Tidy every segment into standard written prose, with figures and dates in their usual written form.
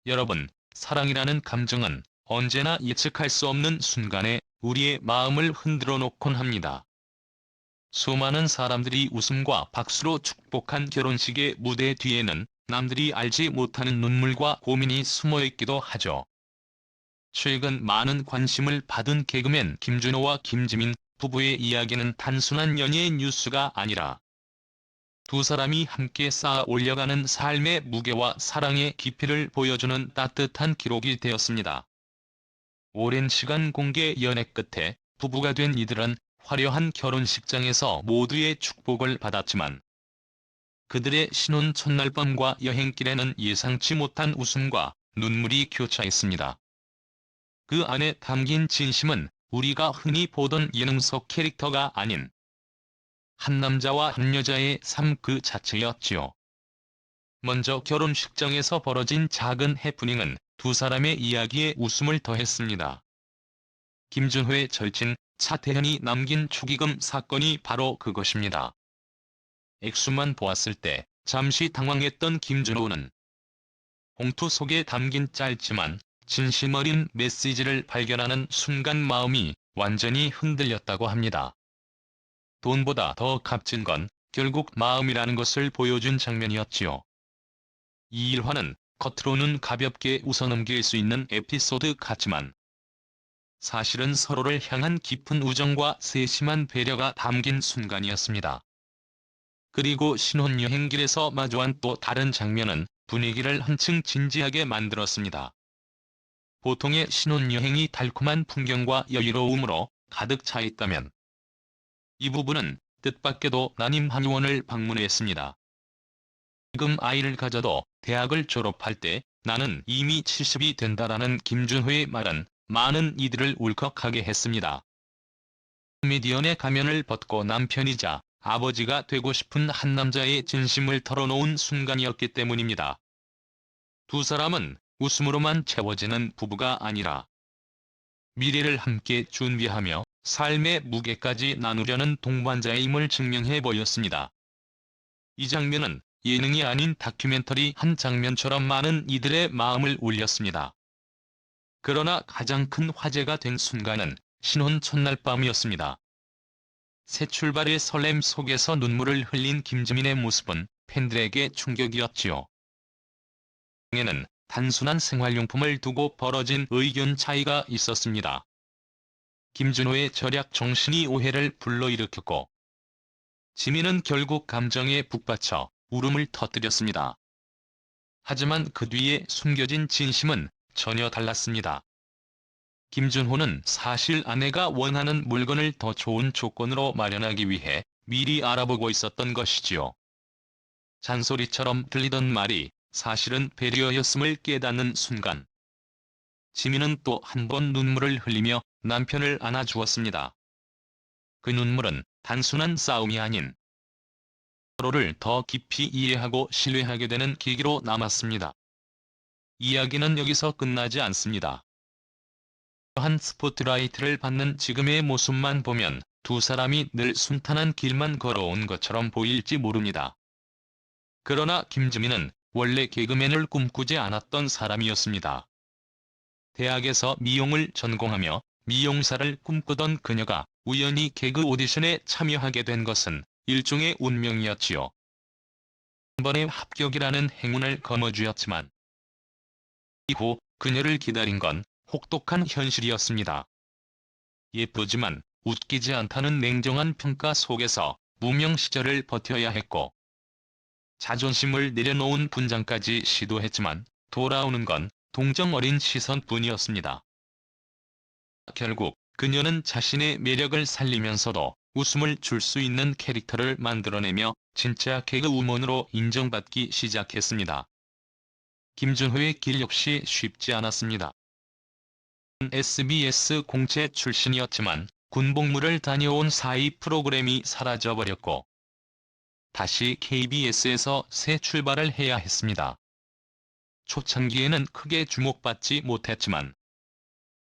여러분, 사랑이라는 감정은 언제나 예측할 수 없는 순간에 우리의 마음을 흔들어 놓곤 합니다. 수많은 사람들이 웃음과 박수로 축복한 결혼식의 무대 뒤에는 남들이 알지 못하는 눈물과 고민이 숨어 있기도 하죠. 최근 많은 관심을 받은 개그맨 김준호와 김지민 부부의 이야기는 단순한 연예의 뉴스가 아니라 두 사람이 함께 쌓아 올려가는 삶의 무게와 사랑의 깊이를 보여주는 따뜻한 기록이 되었습니다. 오랜 시간 공개 연애 끝에 부부가 된 이들은 화려한 결혼식장에서 모두의 축복을 받았지만 그들의 신혼 첫날 밤과 여행길에는 예상치 못한 웃음과 눈물이 교차했습니다. 그 안에 담긴 진심은 우리가 흔히 보던 예능 속 캐릭터가 아닌 한 남자와 한 여자의 삶 그 자체였지요. 먼저 결혼식장에서 벌어진 작은 해프닝은 두 사람의 이야기에 웃음을 더했습니다. 김준호의 절친 차태현이 남긴 축의금 사건이 바로 그것입니다. 액수만 보았을 때 잠시 당황했던 김준호는 봉투 속에 담긴 짧지만 진심 어린 메시지를 발견하는 순간 마음이 완전히 흔들렸다고 합니다. 돈보다 더 값진 건 결국 마음이라는 것을 보여준 장면이었지요. 이 일화는 겉으로는 가볍게 웃어넘길 수 있는 에피소드 같지만 사실은 서로를 향한 깊은 우정과 세심한 배려가 담긴 순간이었습니다. 그리고 신혼여행길에서 마주한 또 다른 장면은 분위기를 한층 진지하게 만들었습니다. 보통의 신혼여행이 달콤한 풍경과 여유로움으로 가득 차 있다면 이 부부는 뜻밖에도 난임 한의원을 방문했습니다. 지금 아이를 가져도 대학을 졸업할 때 나는 이미 70이 된다라는 김준호의 말은 많은 이들을 울컥하게 했습니다. 코미디언의 가면을 벗고 남편이자 아버지가 되고 싶은 한 남자의 진심을 털어놓은 순간이었기 때문입니다. 두 사람은 웃음으로만 채워지는 부부가 아니라 미래를 함께 준비하며 삶의 무게까지 나누려는 동반자임을 증명해 보였습니다. 이 장면은 예능이 아닌 다큐멘터리 한 장면처럼 많은 이들의 마음을 울렸습니다. 그러나 가장 큰 화제가 된 순간은 신혼 첫날 밤이었습니다. 새 출발의 설렘 속에서 눈물을 흘린 김지민의 모습은 팬들에게 충격이었지요. 에는 단순한 생활용품을 두고 벌어진 의견 차이가 있었습니다. 김준호의 절약 정신이 오해를 불러일으켰고 지민은 결국 감정에 북받쳐 울음을 터뜨렸습니다. 하지만 그 뒤에 숨겨진 진심은 전혀 달랐습니다. 김준호는 사실 아내가 원하는 물건을 더 좋은 조건으로 마련하기 위해 미리 알아보고 있었던 것이지요. 잔소리처럼 들리던 말이 사실은 배려였음을 깨닫는 순간 지민은 또 한 번 눈물을 흘리며 남편을 안아주었습니다. 그 눈물은 단순한 싸움이 아닌 서로를 더 깊이 이해하고 신뢰하게 되는 계기로 남았습니다. 이야기는 여기서 끝나지 않습니다. 한 스포트라이트를 받는 지금의 모습만 보면 두 사람이 늘 순탄한 길만 걸어온 것처럼 보일지 모릅니다. 그러나 김지민은 원래 개그맨을 꿈꾸지 않았던 사람이었습니다. 대학에서 미용을 전공하며 미용사를 꿈꾸던 그녀가 우연히 개그 오디션에 참여하게 된 것은 일종의 운명이었지요. 한 번의 합격이라는 행운을 거머쥐었지만 이후 그녀를 기다린 건 혹독한 현실이었습니다. 예쁘지만 웃기지 않다는 냉정한 평가 속에서 무명 시절을 버텨야 했고 자존심을 내려놓은 분장까지 시도했지만 돌아오는 건 동정 어린 시선뿐이었습니다. 결국 그녀는 자신의 매력을 살리면서도 웃음을 줄 수 있는 캐릭터를 만들어내며 진짜 개그우먼으로 인정받기 시작했습니다. 김준호의 길 역시 쉽지 않았습니다. SBS 공채 출신이었지만 군복무를 다녀온 사이 프로그램이 사라져버렸고 다시 KBS에서 새 출발을 해야 했습니다. 초창기에는 크게 주목받지 못했지만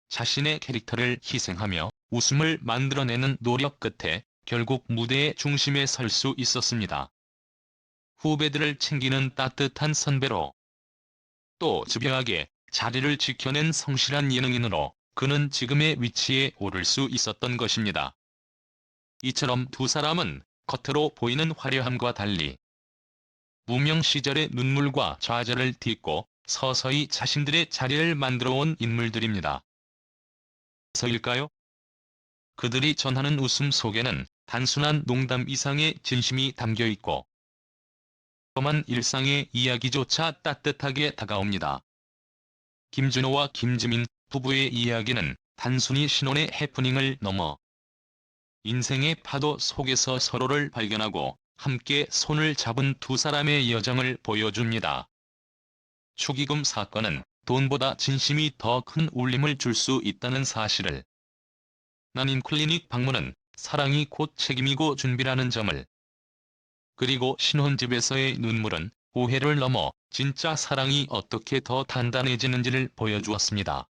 자신의 캐릭터를 희생하며 웃음을 만들어내는 노력 끝에 결국 무대의 중심에 설 수 있었습니다. 후배들을 챙기는 따뜻한 선배로 또 집요하게 자리를 지켜낸 성실한 예능인으로 그는 지금의 위치에 오를 수 있었던 것입니다. 이처럼 두 사람은 겉으로 보이는 화려함과 달리 무명 시절의 눈물과 좌절을 딛고 서서히 자신들의 자리를 만들어온 인물들입니다. 서일까요? 그들이 전하는 웃음 속에는 단순한 농담 이상의 진심이 담겨있고 험한 일상의 이야기조차 따뜻하게 다가옵니다. 김준호와 김지민 부부의 이야기는 단순히 신혼의 해프닝을 넘어 인생의 파도 속에서 서로를 발견하고 함께 손을 잡은 두 사람의 여정을 보여줍니다. 축의금 사건은 돈보다 진심이 더 큰 울림을 줄 수 있다는 사실을, 난임 클리닉 방문은 사랑이 곧 책임이고 준비라는 점을, 그리고 신혼집에서의 눈물은 오해를 넘어 진짜 사랑이 어떻게 더 단단해지는지를 보여주었습니다.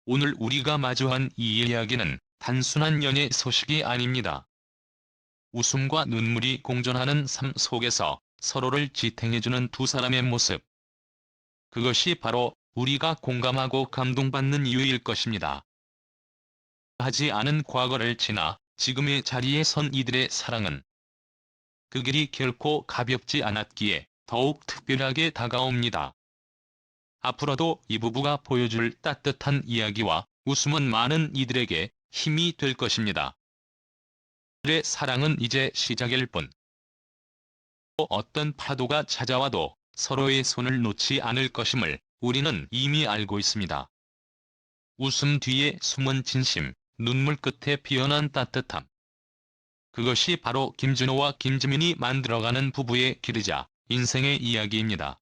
오늘 우리가 마주한 이 이야기는 단순한 연애 소식이 아닙니다. 웃음과 눈물이 공존하는 삶 속에서 서로를 지탱해주는 두 사람의 모습. 그것이 바로 우리가 공감하고 감동받는 이유일 것입니다. 하지 않은 과거를 지나 지금의 자리에 선 이들의 사랑은 그 길이 결코 가볍지 않았기에 더욱 특별하게 다가옵니다. 앞으로도 이 부부가 보여줄 따뜻한 이야기와 웃음은 많은 이들에게 힘이 될 것입니다. 그들의 사랑은 이제 시작일 뿐. 또 어떤 파도가 찾아와도 서로의 손을 놓지 않을 것임을 우리는 이미 알고 있습니다. 웃음 뒤에 숨은 진심, 눈물 끝에 피어난 따뜻함. 그것이 바로 김준호와 김지민이 만들어가는 부부의 길이자 인생의 이야기입니다.